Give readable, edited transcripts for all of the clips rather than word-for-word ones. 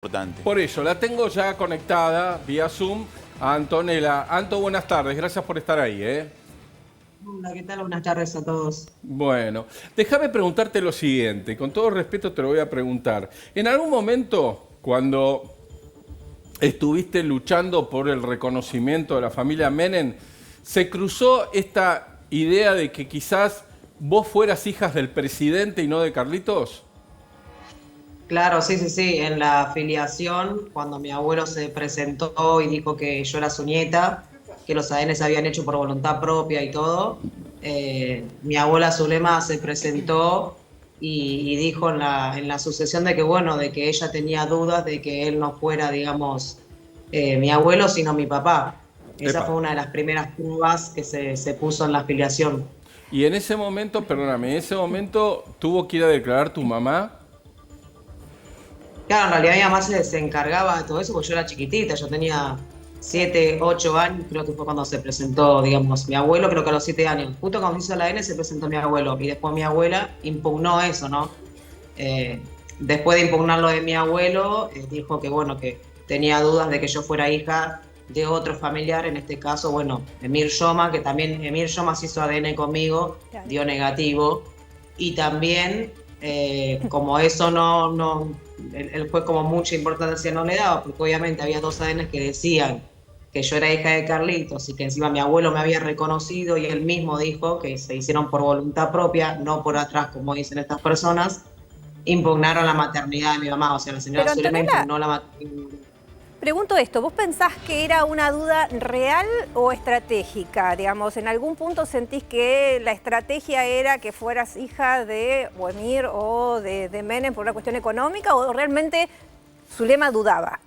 Importante. Por eso, la tengo ya conectada vía Zoom a Antonella. Anto, buenas tardes, gracias por estar ahí, Hola, ¿qué tal? Buenas tardes a todos. Bueno, déjame preguntarte lo siguiente, con todo respeto te lo voy a preguntar. En algún momento, cuando estuviste luchando por el reconocimiento de la familia Menem, ¿se cruzó esta idea de que quizás vos fueras hijas del presidente y no de Carlitos? Claro, sí, sí, sí. En la afiliación, cuando mi abuelo se presentó y dijo que yo era su nieta, que los ADN se habían hecho por voluntad propia y todo, mi abuela Zulema se presentó y dijo en la sucesión de que, bueno, de que ella tenía dudas de que él no fuera, digamos, mi abuelo, sino mi papá. Esa Epa. fue una de las primeras pruebas que se puso en la afiliación. Y en ese momento, perdóname, en ese momento tuvo que ir a declarar tu mamá. Claro, en realidad mi mamá se encargaba de todo eso porque yo era chiquitita, yo tenía 7, 8 años, creo que fue cuando se presentó, digamos, mi abuelo, creo que a los 7 años. Justo cuando hizo la N se presentó mi abuelo y después mi abuela impugnó eso, ¿no? Después de impugnar lo de mi abuelo, dijo que, bueno, que tenía dudas de que yo fuera hija de otro familiar, en este caso, bueno, Emir Yoma, que también Emir Yoma se hizo ADN conmigo, Claro. dio negativo, y también, como eso el juez como mucha importancia no le daba, porque obviamente había dos ADN que decían que yo era hija de Carlitos y que encima mi abuelo me había reconocido y él mismo dijo que se hicieron por voluntad propia, no por atrás, como dicen estas personas, impugnaron la maternidad de mi mamá. O sea, la señora Pero Zulema Antonella, impugnó la maternidad. pregunto esto, ¿vos pensás que era una duda real o estratégica? Digamos, ¿en algún punto sentís que la estrategia era que fueras hija de o Emir o de Menem por una cuestión económica o realmente Zulema dudaba?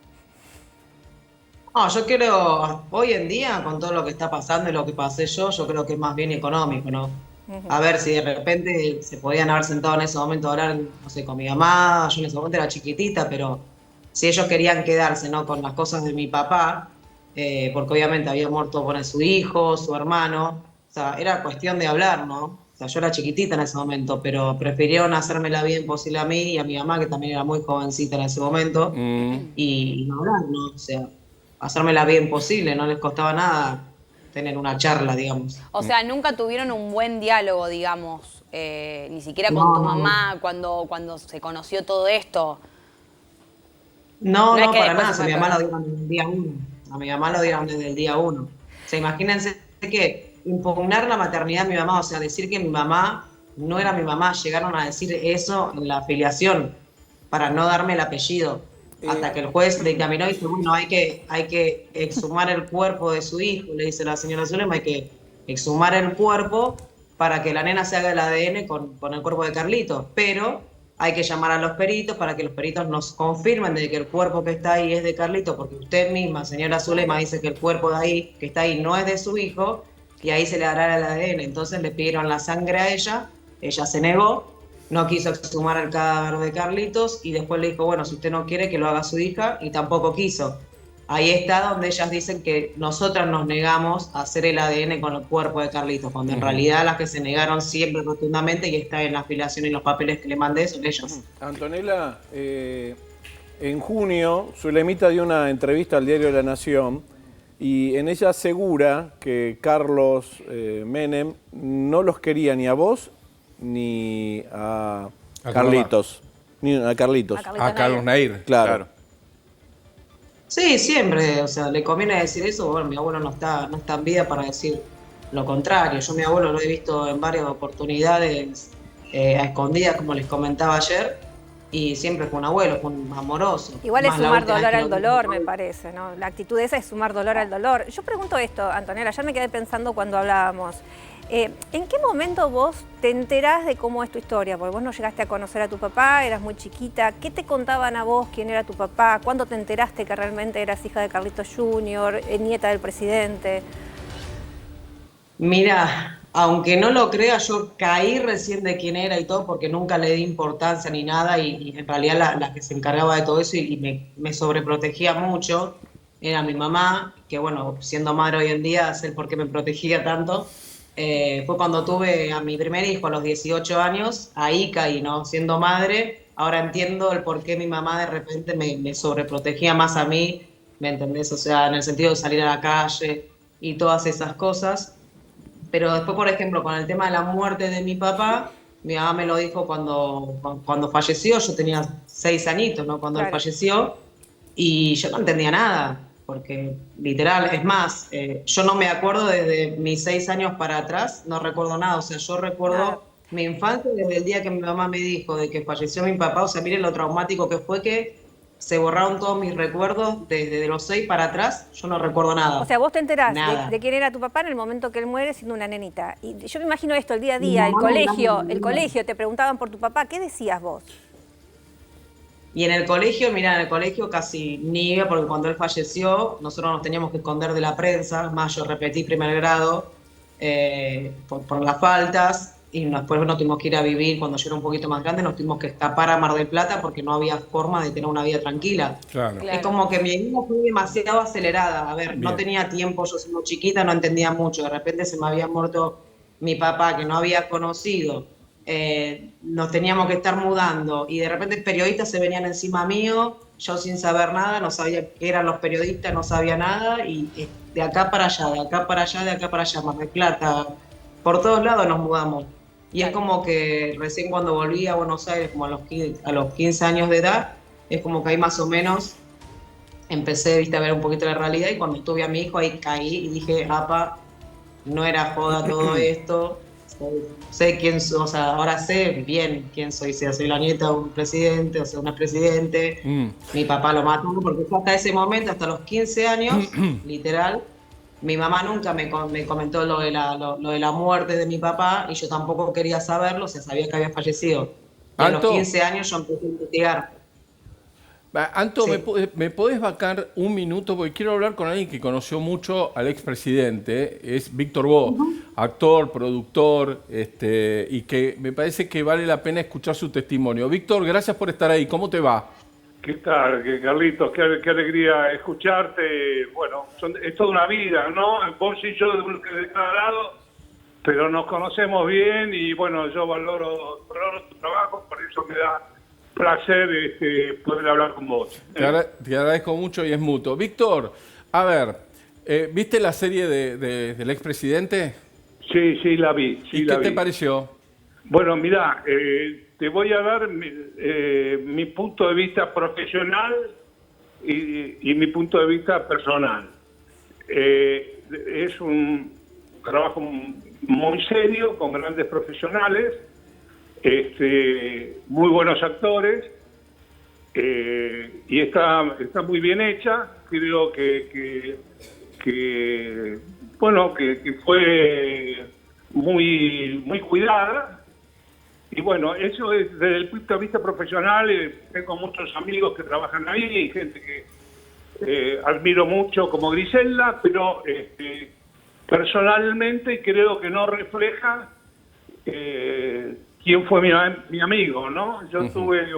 No, yo creo, hoy en día, con todo lo que está pasando y lo que pasé yo creo que es más bien económico, ¿no? A ver, si de repente se podían haber sentado en ese momento a hablar, no sé, con mi mamá, yo en ese momento era chiquitita, pero si ellos querían quedarse, ¿no? Con las cosas de mi papá, porque obviamente había muerto por su hijo, su hermano, o sea, era cuestión de hablar, ¿no? O sea, yo era chiquitita en ese momento, pero prefirieron hacérmela bien posible a mí y a mi mamá, que también era muy jovencita en ese momento, y no hablar, ¿no? O sea, hacérmela bien posible, no les costaba nada tener una charla, digamos. O sea, nunca tuvieron un buen diálogo, digamos, ni siquiera con tu No, mamá cuando se conoció todo esto. no, No es no, que para después nada. se Si a fue mi mamá lo aclarando. dieron desde el día uno. A mi mamá lo dieron desde el día uno. O sea, imagínense que impugnar la maternidad de mi mamá, o sea, decir que mi mamá no era mi mamá, llegaron a decir eso en la afiliación para no darme el apellido. Hasta que el juez dictaminó y dice, bueno, hay que exhumar el cuerpo de su hijo, le dice la señora Zulema, hay que exhumar el cuerpo para que la nena se haga el ADN con el cuerpo de Carlitos, pero hay que llamar a los peritos para que los peritos nos confirmen de que el cuerpo que está ahí es de Carlitos, porque usted misma, señora Zulema, dice que el cuerpo de ahí, que está ahí, no es de su hijo, y ahí se le dará el ADN. Entonces le pidieron la sangre a ella se negó, no quiso exhumar el cadáver de Carlitos, y después le dijo, bueno, si usted no quiere que lo haga su hija, y tampoco quiso. Ahí está donde ellas dicen que nosotras nos negamos a hacer el ADN con el cuerpo de Carlitos, cuando en realidad las que se negaron siempre rotundamente, y está en la afiliación y los papeles que le mandé, son ellas. Antonella, en junio, Zulemita dio una entrevista al diario La Nación y en ella asegura que Carlos Menem no los quería ni a vos ni a A Carlitos. Ni a Carlitos. A Carlos Nair. Claro. Sí, siempre, o sea, le conviene decir eso. Bueno, mi abuelo no está en vida para decir lo contrario. Yo a mi abuelo lo he visto en varias oportunidades, a escondidas, como les comentaba ayer, y siempre fue un abuelo, fue un amoroso. Igual es Más la sumar última vez dolor que al lo vi, dolor, me parece, ¿no? La actitud esa es sumar dolor al dolor. Yo pregunto esto, Antonella, ya me quedé pensando cuando hablábamos. ¿En qué momento vos te enterás de cómo es tu historia? Porque vos no llegaste a conocer a tu papá, eras muy chiquita. ¿Qué te contaban a vos quién era tu papá? ¿Cuándo te enteraste que realmente eras hija de Carlitos Jr., nieta del presidente? Mira, aunque no lo crea, yo caí recién de quién era y todo, porque nunca le di importancia ni nada, y en realidad la que se encargaba de todo eso y me sobreprotegía mucho era mi mamá, que bueno, siendo madre hoy en día, sé por qué me protegía tanto. Fue cuando tuve a mi primer hijo a los 18 años, ahí caí, ¿no? Siendo madre, ahora entiendo el por qué mi mamá de repente me sobreprotegía más a mí, ¿me entendés? O sea, en el sentido de salir a la calle y todas esas cosas. Pero después, por ejemplo, con el tema de la muerte de mi papá, mi mamá me lo dijo cuando falleció, yo tenía 6 añitos, ¿no? Cuando él Claro. falleció, y yo no entendía nada, porque literal, es más, yo no me acuerdo desde mis 6 años para atrás, no recuerdo nada, o sea, yo recuerdo Nada. mi infancia desde el día que mi mamá me dijo de que falleció mi papá, o sea, miren lo traumático que fue que se borraron todos mis recuerdos desde los 6 para atrás, yo no recuerdo nada. O sea, vos te enterás Nada. de quién era tu papá en el momento que él muere siendo una nenita. Y yo me imagino esto, el día a Mi día, mamá no, el colegio, te preguntaban por tu papá, ¿qué decías vos? Y en el colegio, mira, en el colegio casi ni iba, porque cuando él falleció, nosotros nos teníamos que esconder de la prensa, más yo repetí primer grado por las faltas, y después nos tuvimos que ir a vivir, cuando yo era un poquito más grande, nos tuvimos que escapar a Mar del Plata porque no había forma de tener una vida tranquila. Claro. Claro. Es como que mi vida fue demasiado acelerada. A ver, Bien. no tenía tiempo, yo siendo chiquita no entendía mucho. De repente se me había muerto mi papá, que no había conocido. Nos teníamos que estar mudando y de repente periodistas se venían encima mío, yo sin saber nada, no sabía qué eran los periodistas, no sabía nada, y de acá para allá, de acá para allá, de acá para allá, Mar del Plata, por todos lados nos mudamos. Y es como que recién cuando volví a Buenos Aires, como a los 15 años de edad, es como que ahí más o menos empecé, viste, a ver un poquito la realidad, y cuando tuve a mi hijo ahí caí y dije, apa, no era joda todo esto, sé quién soy, o sea, ahora sé bien quién soy, sea, soy la nieta de un presidente, o sea, una presidente, mi papá lo mató, porque fue hasta ese momento, hasta los 15 años, literal, mi mamá nunca me comentó lo de la muerte de mi papá, y yo tampoco quería saberlo, o sea, sabía que había fallecido. Y a los Anto. 15 años yo empecé a investigar. Anto, Sí. ¿me podés vacar un minuto? Porque quiero hablar con alguien que conoció mucho al expresidente, es Víctor Bo, actor, productor, y que me parece que vale la pena escuchar su testimonio. Víctor, gracias por estar ahí. ¿Cómo te va? ¿Qué tal, Carlitos? Qué alegría escucharte. Bueno, es toda una vida, ¿no? Vos y yo de cada lado, pero nos conocemos bien y bueno, yo valoro tu trabajo, por eso me da placer poder hablar con vos. Te agradezco mucho y es mutuo. Víctor, a ver, ¿viste la serie del expresidente? Sí, la vi. Sí, ¿Y qué te pareció? Bueno, mirá, te voy a dar mi punto de vista profesional y mi punto de vista personal. Es un trabajo muy serio, con grandes profesionales, muy buenos actores, y está muy bien hecha. Creo que fue muy cuidada. Y bueno, eso es desde el punto de vista profesional. Tengo muchos amigos que trabajan ahí y gente que admiro mucho como Griselda, pero personalmente creo que no refleja quién fue mi amigo, ¿no? Yo tuve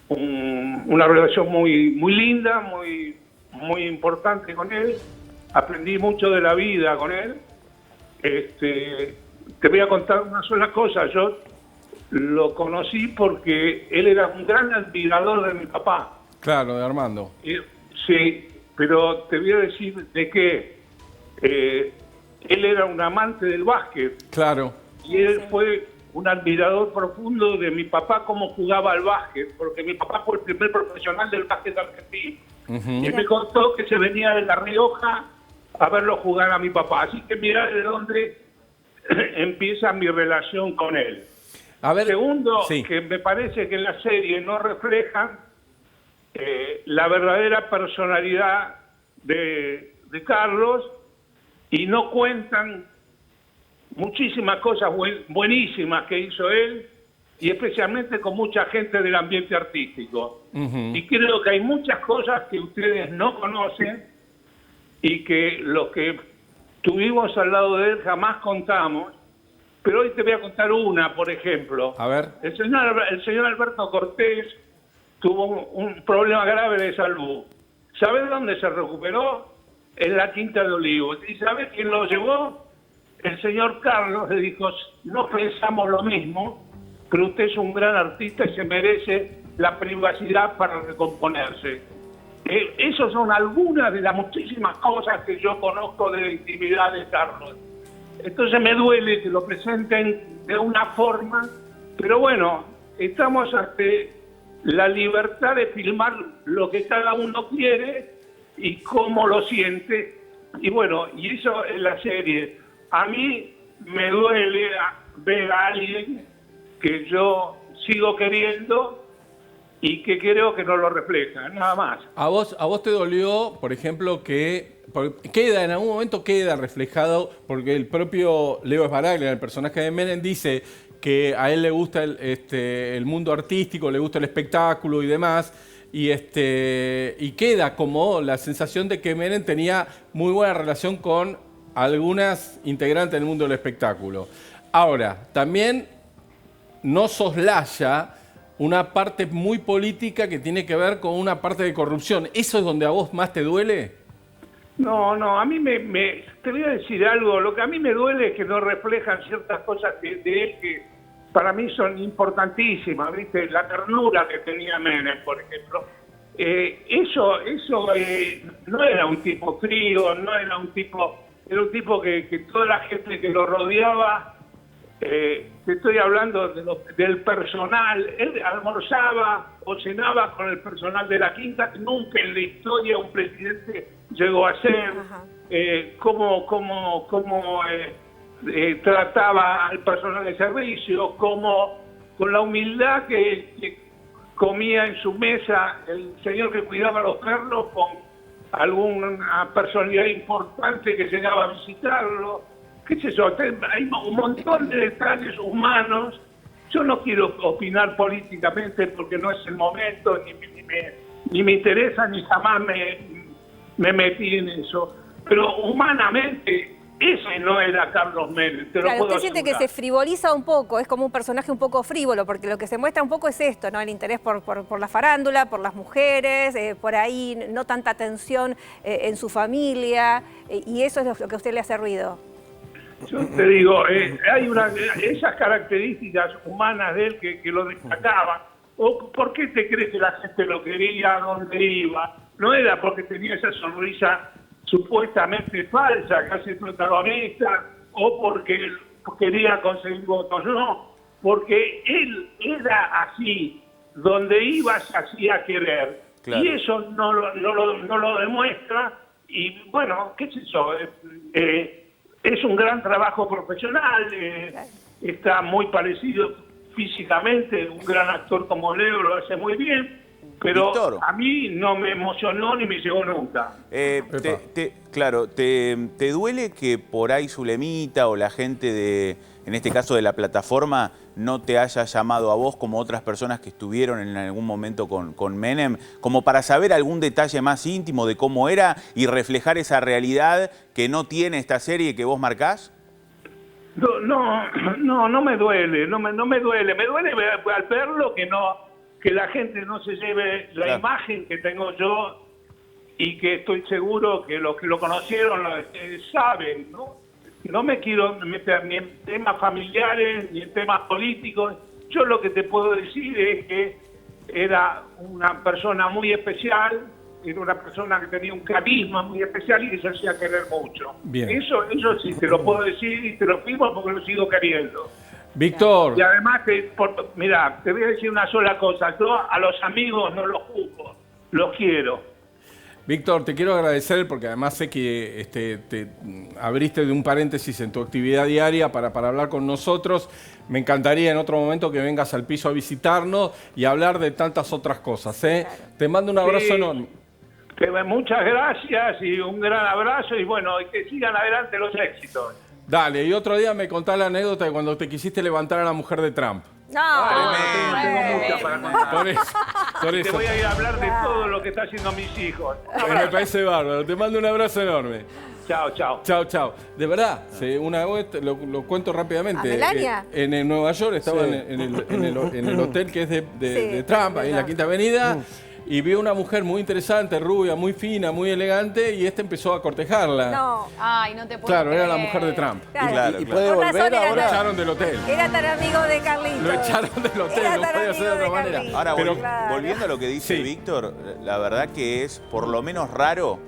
una relación muy linda, muy importante con él. Aprendí mucho de la vida con él. Te voy a contar una sola cosa. Yo lo conocí porque él era un gran admirador de mi papá. Claro, de Armando. Sí, pero te voy a decir de que él era un amante del básquet. Claro. Y él fue un admirador profundo de mi papá, cómo jugaba al básquet, porque mi papá fue el primer profesional del básquet argentino. Y me contó que se venía de La Rioja a verlo jugar a mi papá. Así que mirá de dónde empieza mi relación con él. A ver, Segundo, sí. que me parece que en la serie no reflejan la verdadera personalidad de Carlos, y no cuentan muchísimas cosas buenísimas que hizo él, y especialmente con mucha gente del ambiente artístico. Y creo que hay muchas cosas que ustedes no conocen y que los que estuvimos al lado de él jamás contamos. Pero hoy te voy a contar una, por ejemplo. A ver. El señor Alberto Cortés tuvo un problema grave de salud. ¿Sabes dónde se recuperó? En la Quinta de Olivos. ¿Y sabes quién lo llevó? El señor Carlos. Le dijo, no pensamos lo mismo, pero usted es un gran artista y se merece la privacidad para recomponerse. Esas son algunas de las muchísimas cosas que yo conozco de la intimidad de Carlos. Entonces me duele que lo presenten de una forma, pero bueno, estamos ante la libertad de filmar lo que cada uno quiere y cómo lo siente. Y bueno, y eso es la serie. A mí me duele ver a alguien que yo sigo queriendo y que creo que no lo refleja, nada más. ¿A vos te dolió, por ejemplo, que en algún momento queda reflejado, porque el propio Leo Sbaraglia, el personaje de Menem, dice que a él le gusta el mundo artístico, le gusta el espectáculo y demás, y queda como la sensación de que Menem tenía muy buena relación con algunas integrantes del mundo del espectáculo. Ahora, también no soslaya una parte muy política que tiene que ver con una parte de corrupción. ¿Eso es donde a vos más te duele? No, a mí te voy a decir algo. Lo que a mí me duele es que no reflejan ciertas cosas de él que para mí son importantísimas, ¿viste? La ternura que tenía Menem, por ejemplo. Eso no era un tipo frío, no era un tipo... Era un tipo que toda la gente que lo rodeaba... te estoy hablando del personal. Él almorzaba o cenaba con el personal de la Quinta. Nunca en la historia un presidente llegó a ser. Cómo trataba al personal de servicio, cómo con la humildad que comía en su mesa el señor que cuidaba a los perros con alguna personalidad importante que llegaba a visitarlo. ¿Qué es eso? Hay un montón de detalles humanos. Yo no quiero opinar políticamente porque no es el momento, ni me interesa, ni jamás me metí en eso. Pero humanamente, ese no era Carlos Menem. Claro, usted siente que se frivoliza un poco, es como un personaje un poco frívolo, porque lo que se muestra un poco es esto, ¿no? El interés por la farándula, por las mujeres, por ahí no tanta atención en su familia, y eso es lo que a usted le hace ruido. Yo te digo, hay esas características humanas de él que lo destacaban. ¿O por qué te crees que la gente lo quería, a dónde iba? No era porque tenía esa sonrisa supuestamente falsa, casi protagonista, o porque quería conseguir votos. No, porque él era así, donde iba se hacía querer. Claro. Y eso no lo demuestra. Y bueno, qué sé yo, es un gran trabajo profesional, está muy parecido físicamente, un gran actor como Leo lo hace muy bien, pero Víctor, a mí no me emocionó ni me llegó nunca. Claro, ¿te duele que por ahí Zulemita o la gente en este caso de la plataforma, no te haya llamado a vos como otras personas que estuvieron en algún momento con Menem, como para saber algún detalle más íntimo de cómo era y reflejar esa realidad que no tiene esta serie que vos marcás? No me duele, no me duele. Me duele al verlo que la gente no se lleve la imagen que tengo yo y que estoy seguro que los que lo conocieron saben, ¿no? No me quiero meter ni en temas familiares ni en temas políticos. Yo lo que te puedo decir es que era una persona muy especial, era una persona que tenía un carisma muy especial y que se hacía querer mucho. Bien. Eso sí te lo puedo decir y te lo firmo porque lo sigo queriendo. Víctor. Y además, mira, te voy a decir una sola cosa. Yo a los amigos no los juzgo, los quiero. Víctor, te quiero agradecer porque además sé que te abriste de un paréntesis en tu actividad diaria para hablar con nosotros. Me encantaría en otro momento que vengas al piso a visitarnos y hablar de tantas otras cosas. Claro. Te mando un abrazo enorme. Muchas gracias y un gran abrazo y bueno, y que sigan adelante los éxitos. Dale, y otro día me contás la anécdota de cuando te quisiste levantar a la mujer de Trump. No, tengo mucho para contar. Por eso. Te voy a ir a hablar de todo lo que están haciendo mis hijos. Me parece bárbaro. Te mando un abrazo enorme. Chao. De verdad, una vez lo cuento rápidamente. ¿Melania? En Nueva York estaba en el hotel que es de Trump, ahí en la Quinta Avenida. y vio una mujer muy interesante, rubia, muy fina, muy elegante, y empezó a cortejarla. No. Ay, no te puedo Claro, era la creer. mujer de Trump. Claro, ¿Y claro. puede Con volver razón era Lo ahora? echaron del hotel. Era tan amigo de Carlitos. Lo echaron del hotel, Era no tan podía ser de amigo otra de manera. Carlitos. Ahora, Pero- Claro. volviendo a lo que dice Sí. Víctor, la verdad que es por lo menos raro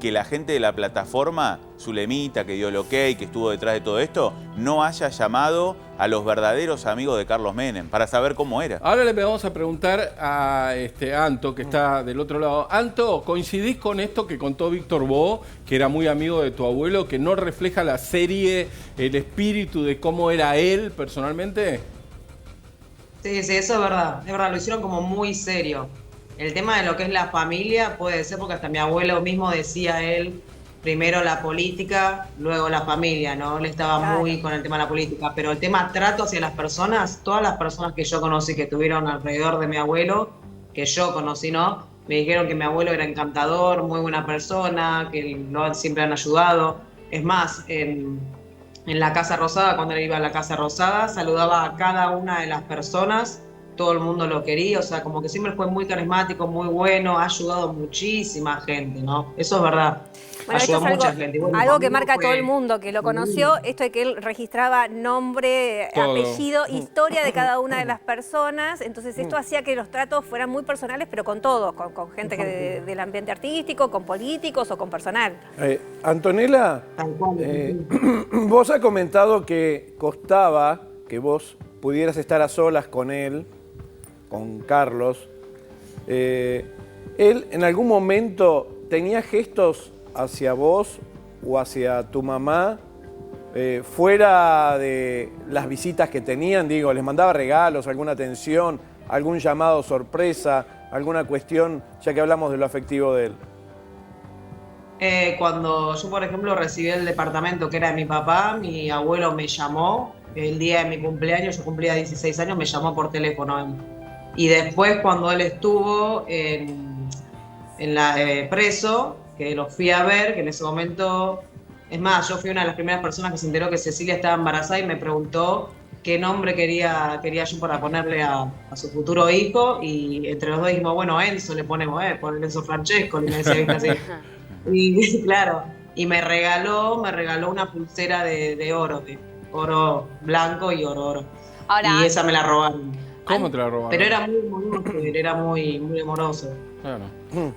que la gente de la plataforma, Zulemita, que dio el ok, que estuvo detrás de todo esto, no haya llamado a los verdaderos amigos de Carlos Menem para saber cómo era. Ahora le vamos a preguntar a Anto, que está del otro lado. Anto, ¿coincidís con esto que contó Víctor Bo, que era muy amigo de tu abuelo, que no refleja la serie, el espíritu de cómo era él personalmente? Sí, sí, eso es verdad, lo hicieron como muy serio. El tema de lo que es la familia puede ser porque hasta mi abuelo mismo decía él, primero la política, luego la familia, ¿no? Él estaba muy con el tema de la política, pero el tema trato hacia las personas, todas las personas que yo conocí que estuvieron alrededor de mi abuelo, que yo conocí, ¿no? Me dijeron que mi abuelo era encantador, muy buena persona, que siempre han ayudado. Es más, en la Casa Rosada, cuando él iba a la Casa Rosada, saludaba a cada una de las personas, todo el mundo lo quería, o sea, como que siempre fue muy carismático, muy bueno, ha ayudado a muchísima gente, ¿no? Eso es verdad. Bueno, esto Ayudó a es mucha algo, gente. Y bueno, algo que conmigo marca a todo fue- el mundo que lo conoció, esto de que él registraba nombre, Todo. apellido, historia de cada una de las personas, entonces esto hacía que los tratos fueran muy personales, pero con todos, con gente del ambiente artístico, con políticos o con personal. Antonella, Tal cual. vos has comentado que costaba que vos pudieras estar a solas con él, con Carlos. ¿Él en algún momento tenía gestos hacia vos o hacia tu mamá fuera de las visitas que tenían? Digo, ¿les mandaba regalos, alguna atención, algún llamado sorpresa, alguna cuestión, ya que hablamos de lo afectivo de él? Cuando yo, por ejemplo, recibí el departamento que era de mi papá, mi abuelo me llamó el día de mi cumpleaños, yo cumplía 16 años, me llamó por teléfono. Y después, cuando él estuvo preso, que lo fui a ver, que en ese momento, es más, yo fui una de las primeras personas que se enteró que Cecilia estaba embarazada y me preguntó qué nombre quería yo para ponerle a su futuro hijo, y entre los dos dijimos, bueno, Enzo le ponemos, ponle Enzo Francesco, y me decía, ¿viste? Así. Y claro, y me regaló una pulsera de oro, blanco y oro. Ahora, Y esa me la robaron. ¿Cómo te la robaron? Pero era muy amoroso, era muy amoroso. Claro.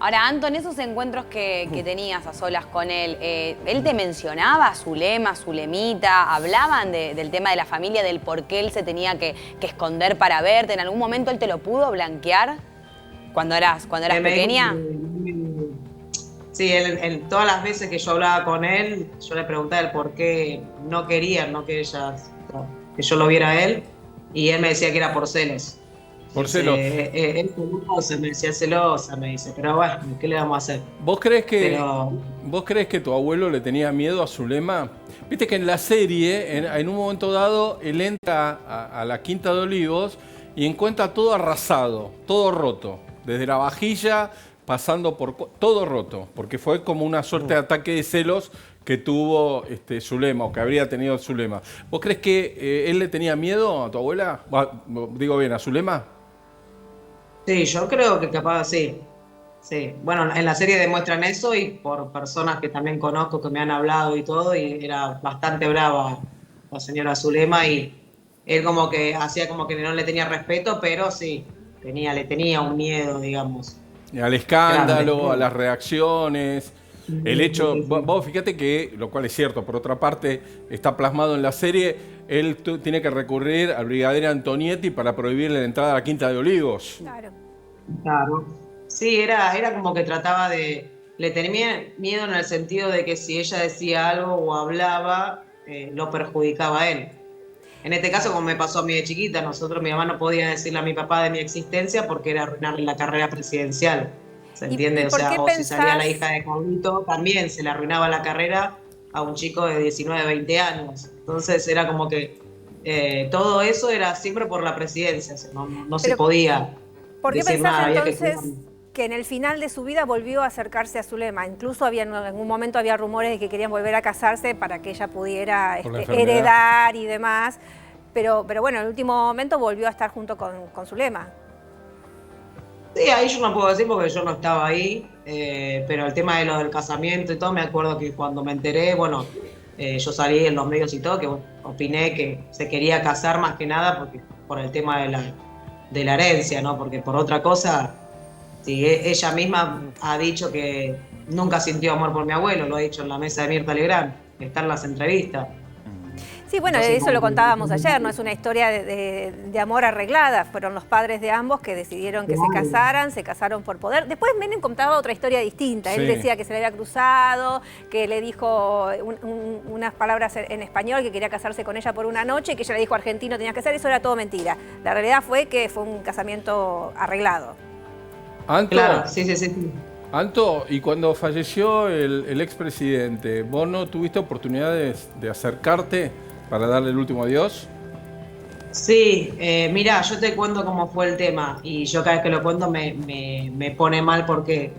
ahora, Anto, en esos encuentros que tenías a solas con él, ¿él te mencionaba a Zulema, Zulemita? ¿Hablaban del tema de la familia, del por qué él se tenía que esconder para verte? ¿En algún momento él te lo pudo blanquear cuando eras Me pequeña? dijo sí, él, todas las veces que yo hablaba con él, yo le preguntaba el por qué no quería, que yo lo viera a él, y él me decía que era por celos. Por celos. Él celosa, me decía celosa, me dice, pero bueno, ¿qué le vamos a hacer? ¿Vos crees Pero que tu abuelo le tenía miedo a Zulema? Viste que en la serie, en un momento dado, él entra a la Quinta de Olivos y encuentra todo arrasado, todo roto. Desde la vajilla, pasando por todo roto, porque fue como una suerte de ataque de celos que tuvo Zulema, o que habría tenido Zulema. ¿Vos crees que él le tenía miedo a tu abuela? Digo bien, ¿a Zulema? sí, yo creo que capaz sí. Sí, bueno, en la serie demuestran eso y por personas que también conozco que me han hablado y todo, y era bastante brava la señora Zulema, y él como que hacía como que no le tenía respeto, pero sí, le tenía un miedo, digamos. Al escándalo, Grande. a las reacciones, el hecho, vos fíjate que, lo cual es cierto, por otra parte, está plasmado en la serie, él tiene que recurrir al brigadier Antonietti para prohibirle la entrada a la Quinta de Olivos. Claro. Claro. Sí, era como que trataba le tenía miedo en el sentido de que si ella decía algo o hablaba, lo perjudicaba a él. En este caso, como me pasó a mí de chiquita, mi mamá no podía decirle a mi papá de mi existencia porque era arruinarle la carrera presidencial. ¿Se entiende? y O por sea, qué o si salía la pensás- hija de Carlito, también se le arruinaba la carrera a un chico de 19, 20 años. Entonces era como que todo eso era siempre por la presidencia, o sea, no se Pero, podía ¿Por qué decir pensás nada, había que entonces cuidarlo. que en el final de su vida volvió a acercarse a Zulema? Incluso en algún momento había rumores de que querían volver a casarse para que ella pudiera Por la enfermedad. heredar y demás. Pero bueno, en el último momento volvió a estar junto con Zulema. Sí, ahí yo no puedo decir porque yo no estaba ahí, pero el tema de lo del casamiento y todo, me acuerdo que cuando me enteré, bueno, yo salí en los medios y todo, que bueno, opiné que se quería casar más que nada porque, por el tema de la herencia, ¿no? Porque por otra cosa, sí, ella misma ha dicho que nunca sintió amor por mi abuelo, lo ha dicho en la mesa de Mirta Legrand, que está en las entrevistas. Sí, bueno, Entonces, eso lo contábamos ayer, no es una historia de amor arreglada, fueron los padres de ambos que decidieron que se casaron por poder. Después Menem contaba otra historia distinta, él Sí. decía que se le había cruzado, que le dijo unas palabras en español, que quería casarse con ella por una noche, y que ella le dijo argentino tenía que ser, eso era todo mentira. La realidad fue que fue un casamiento arreglado. Anto, claro, sí, sí, sí. Anto, y cuando falleció el expresidente, ¿vos no tuviste oportunidades de acercarte para darle el último adiós? Sí, mira, yo te cuento cómo fue el tema y yo cada vez que lo cuento me pone mal porque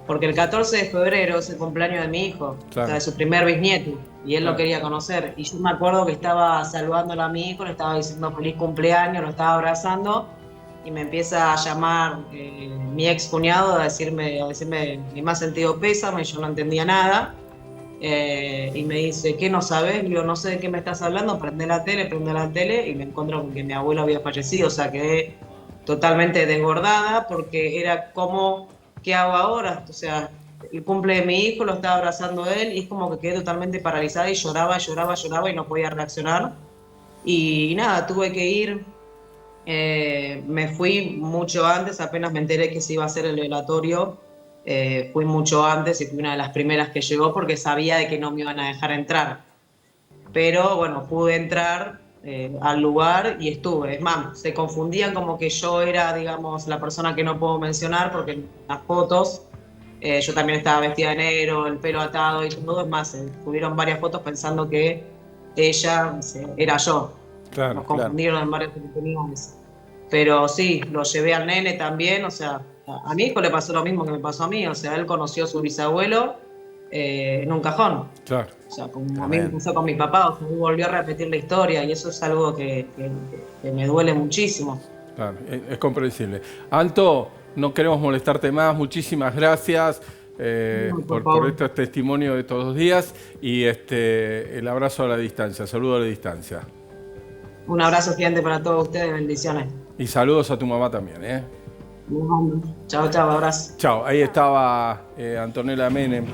el 14 de febrero es el cumpleaños de mi hijo, Claro. o sea, de su primer bisnieto, y él Claro. lo quería conocer. Y yo me acuerdo que estaba saludándolo a mi hijo, le estaba diciendo feliz cumpleaños, lo estaba abrazando y me empieza a llamar mi ex cuñado a decirme mi más sentido pésame, yo no entendía nada. Y me dice, ¿qué no sabes? Digo, no sé de qué me estás hablando, prende la tele y me encuentro con que mi abuelo había fallecido, o sea, quedé totalmente desbordada porque era como, ¿qué hago ahora? O sea, el cumple de mi hijo lo estaba abrazando él y es como que quedé totalmente paralizada y lloraba y no podía reaccionar. Y nada, tuve que ir, me fui mucho antes, apenas me enteré que se iba a hacer el velatorio. Fui mucho antes y fui una de las primeras que llegó porque sabía de que no me iban a dejar entrar. Pero bueno, pude entrar al lugar y estuve. Es más, se confundían como que yo era, digamos, la persona que no puedo mencionar porque en las fotos yo también estaba vestida de negro, el pelo atado y todo. Es más, tuvieron varias fotos pensando que ella era yo. Claro, Nos claro. confundieron en varias oportunidades. Pero sí, lo llevé al nene también, o sea, a mi hijo le pasó lo mismo que me pasó a mí, o sea, él conoció a su bisabuelo en un cajón, Claro. o sea, como a mí me pasó con mi papá, o sea, él volvió a repetir la historia y eso es algo que me duele muchísimo. Claro, es comprensible. Anto, no queremos molestarte más, muchísimas gracias No, por por favor. estos testimonios de todos los días y el abrazo a la distancia, saludo a la distancia. Un abrazo gigante para todos ustedes, bendiciones. Y saludos a tu mamá también, ¿eh? Chao, chao, abrazo. Chao, ahí estaba Antonella Menem.